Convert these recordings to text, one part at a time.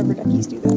rubber duckies do that.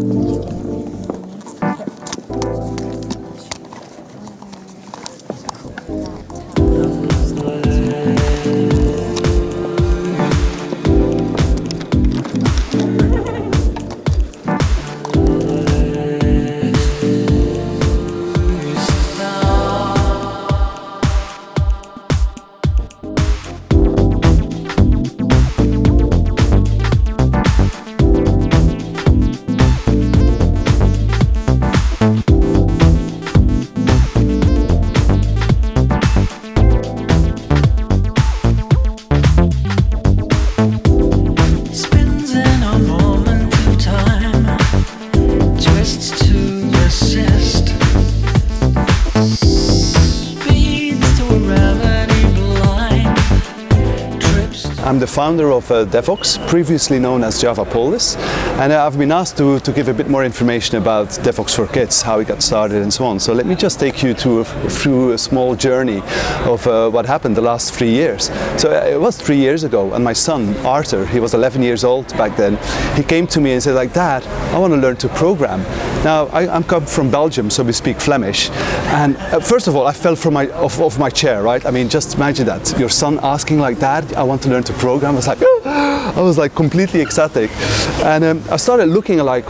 I'm the founder of Devoxx, previously known as JavaPolis, and I've been asked to give a bit more information about Devoxx for Kids, how it got started and so on. So let me just take you through a small journey of what happened the last 3 years. So it was 3 years ago, and my son, Arthur, he was 11 years old back then, he came to me and said, like, Dad, I want to learn to program. Now, I'm come from Belgium, so we speak Flemish, and first of all, I fell from off my chair, right? I mean, just imagine that, your son asking like, Dad, I want to learn to program. I was like completely ecstatic, and I started looking like,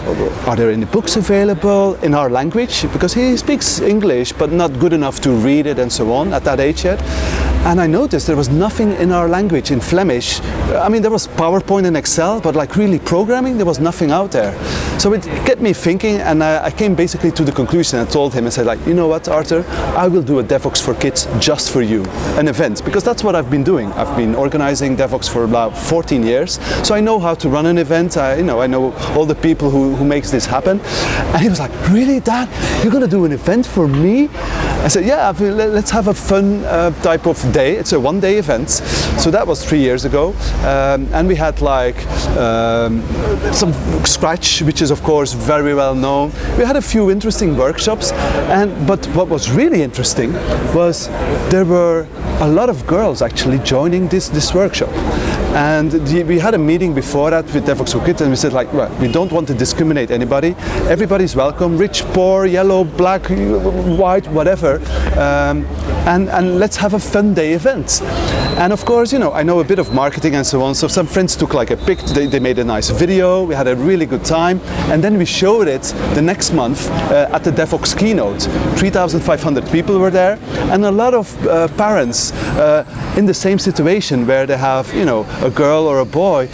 are there any books available in our language, because he speaks English but not good enough to read it and so on at that age yet. And I noticed there was nothing in our language in Flemish. I mean, there was PowerPoint and Excel, but like really programming, there was nothing out there. So it got me thinking, and I came basically to the conclusion. I told him, I said, like, you know what, Arthur, I will do a Devoxx for Kids just for you, an event, because that's what I've been doing. I've been organizing Devoxx for about 14 years, so I know how to run an event. I know all the people who makes this happen. And he was like, really, Dad, you're going to do an event for me? I said, yeah, let's have a fun type of day. It's a one-day event. So that was 3 years ago, and we had like some Scratch, which is of course very well known. We had a few interesting workshops, but what was really interesting was there were a lot of girls actually joining this workshop. And we had a meeting before that with Devoxx for Kids, and we said, like, well, we don't want to discriminate anybody. Everybody's welcome, rich, poor, yellow, black, white, whatever. And let's have a fun day event. And of course, I know a bit of marketing and so on, so some friends took like a pic, they made a nice video, we had a really good time, and then we showed it the next month at the Devoxx keynote. 3,500 people were there, and a lot of parents in the same situation where they have, a girl or a boy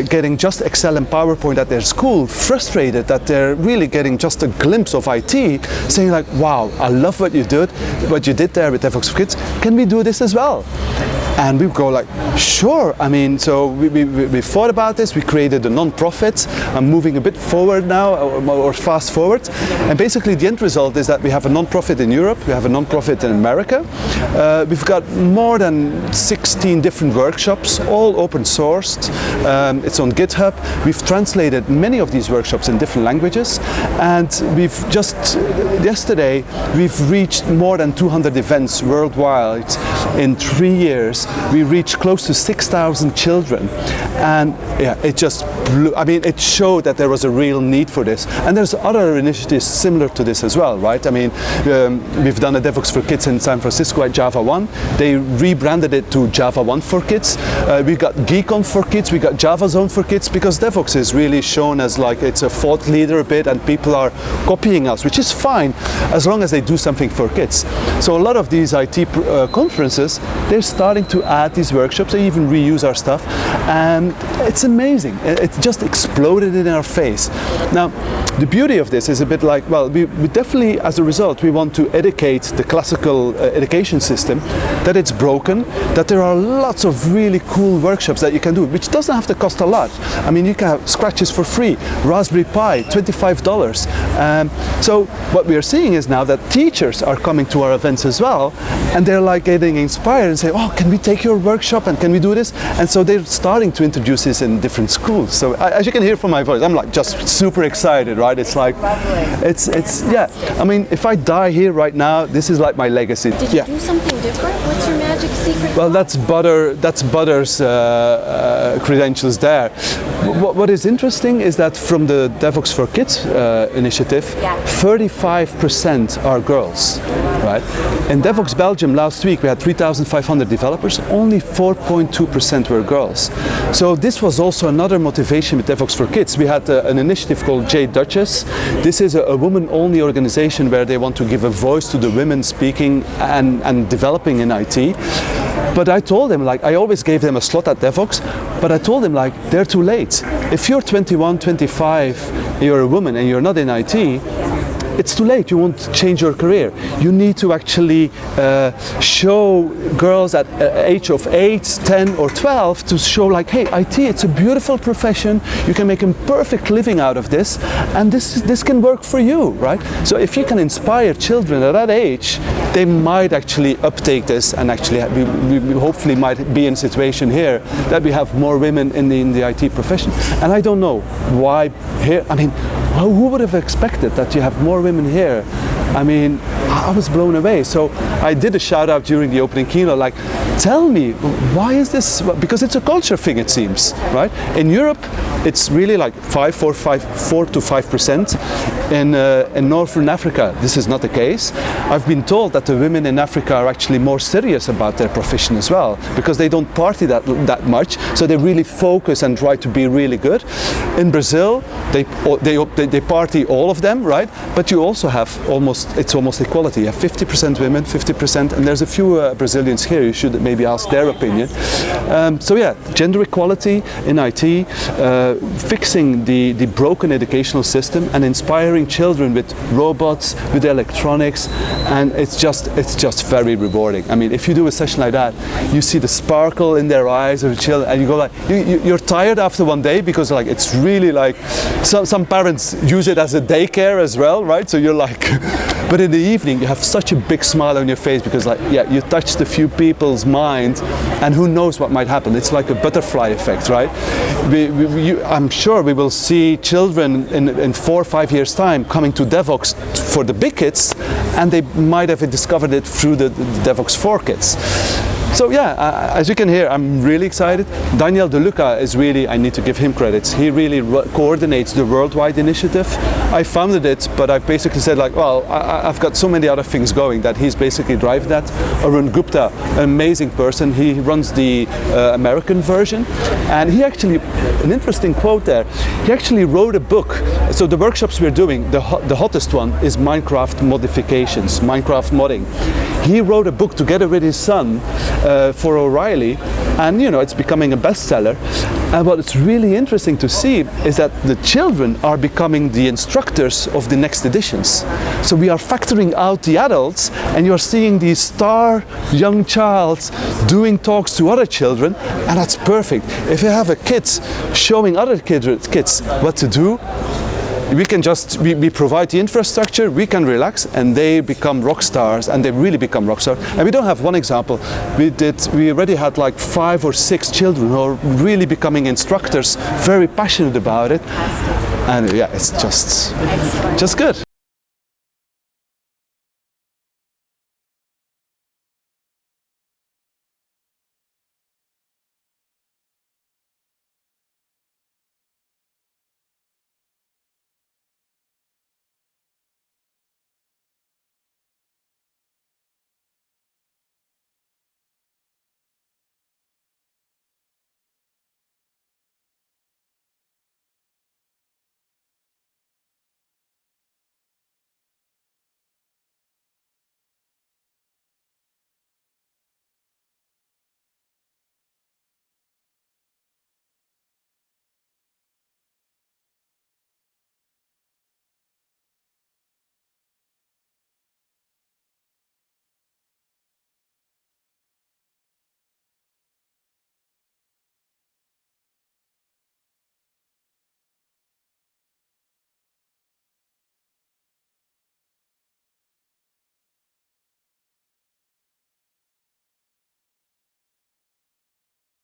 getting just Excel and PowerPoint at their school, frustrated that they're really getting just a glimpse of IT, saying like, wow, I love what you did there with Devoxx for Kids, can we do this as well? And we go like, sure. I mean, so we thought about this, we created a non-profit. I'm moving a bit forward now, or fast forward. And basically the end result is that we have a non-profit in Europe, we have a non-profit in America. We've got more than 16 different workshops, all open sourced. It's on GitHub. We've translated many of these workshops in different languages. And we've just, yesterday, we've reached more than 200 events worldwide in 3 years. We reached close to 6,000 children, and yeah, it just blew. I mean, it showed that there was a real need for this, and there's other initiatives similar to this as well, right? I mean, we've done a Devoxx for Kids in San Francisco at Java 1. They rebranded it to Java 1 for Kids. We got GeekOn for Kids, we got Java Zone for Kids, because Devoxx is really shown as like it's a thought leader a bit, and people are copying us, which is fine as long as they do something for kids. So a lot of these IT conferences, they're starting to add these workshops. They even reuse our stuff, and it's amazing. It just exploded in our face. Now, the beauty of this is a bit like, well, we definitely, as a result, we want to educate the classical education system that it's broken, that there are lots of really cool workshops that you can do, which doesn't have to cost a lot. I mean, you can have Scratches for free, Raspberry Pi, $25. So what we are seeing is now that teachers are coming to our events as well, and they're like getting inspired and say, oh, can we take your workshop and can we do this? And so they're starting to introduce this in different schools. So as you can hear from my voice, I'm like just super excited, right? It's like, it's yeah. I mean, if I die here right now, this is like my legacy. Did you do something different? What's your magic secret? Well, that's Butter's credentials there. What is interesting is that from the Devoxx for Kids initiative, 35% are girls, right? In Devoxx Belgium last week we had 3,500 developers, only 4.2% were girls. So this was also another motivation with Devoxx for Kids. We had an initiative called JCS. This is a woman-only organization where they want to give a voice to the women speaking and developing in IT. But I told them, like, I always gave them a slot at Devoxx, but I told them, like, they're too late. If you're 21, 25, you're a woman and you're not in IT, it's too late. You won't change your career. You need to actually show girls at age of 8, 10 or 12 to show like, hey, IT, it's a beautiful profession. You can make a perfect living out of this, and this can work for you, right? So if you can inspire children at that age, they might actually uptake this, and actually we hopefully might be in a situation here that we have more women in the IT profession. And I don't know why here. I mean, who would have expected that you have more women here? I mean, I was blown away. So I did a shout out during the opening keynote, like, tell me, why is this? Because it's a culture thing, it seems, right? In Europe, it's really like 4 to 5%. In Northern Africa, this is not the case. I've been told that the women in Africa are actually more serious about their profession as well, because they don't party that much, so they really focus and try to be really good. In Brazil, they party, all of them, right? But you also have it's almost equality. You have 50% women, 50%, and there's a few Brazilians here. You should maybe ask their opinion. So yeah, gender equality in IT, fixing the broken educational system and inspiring children with robots, with electronics, and it's just very rewarding. I mean, if you do a session like that, you see the sparkle in their eyes of the children, and you go like, you're tired after one day, because like it's really like, some parents use it as a daycare as well, right? So you're like, but in the evening you have such a big smile on your face, because like, yeah, you touched a few people's mind, and who knows what might happen. It's like a butterfly effect, right? I'm sure we will see children in 4 or 5 years time coming to Devoxx for the big kids, and they might have discovered it through the Devoxx for Kids. So yeah, as you can hear, I'm really excited. Daniel De Luca is really, I need to give him credits. He really coordinates the worldwide initiative. I founded it, but I basically said like, well, I've got so many other things going that he's basically driving that. Arun Gupta, an amazing person. He runs the American version, and he actually, an interesting quote there, he actually wrote a book. So the workshops we're doing, the hottest one is Minecraft modifications, Minecraft modding. He wrote a book together with his son for O'Reilly, and you know, it's becoming a bestseller. And what's really interesting to see is that the children are becoming the instructors of the next editions. So we are factoring out the adults, and you're seeing these star young childs doing talks to other children, and that's perfect. If you have a kid showing other kids what to do, we can just, we provide the infrastructure, we can relax, and they become rock stars, and they really become rock stars. And we don't have one example. We already had like 5 or 6 children who are really becoming instructors, very passionate about it. And yeah, it's just good.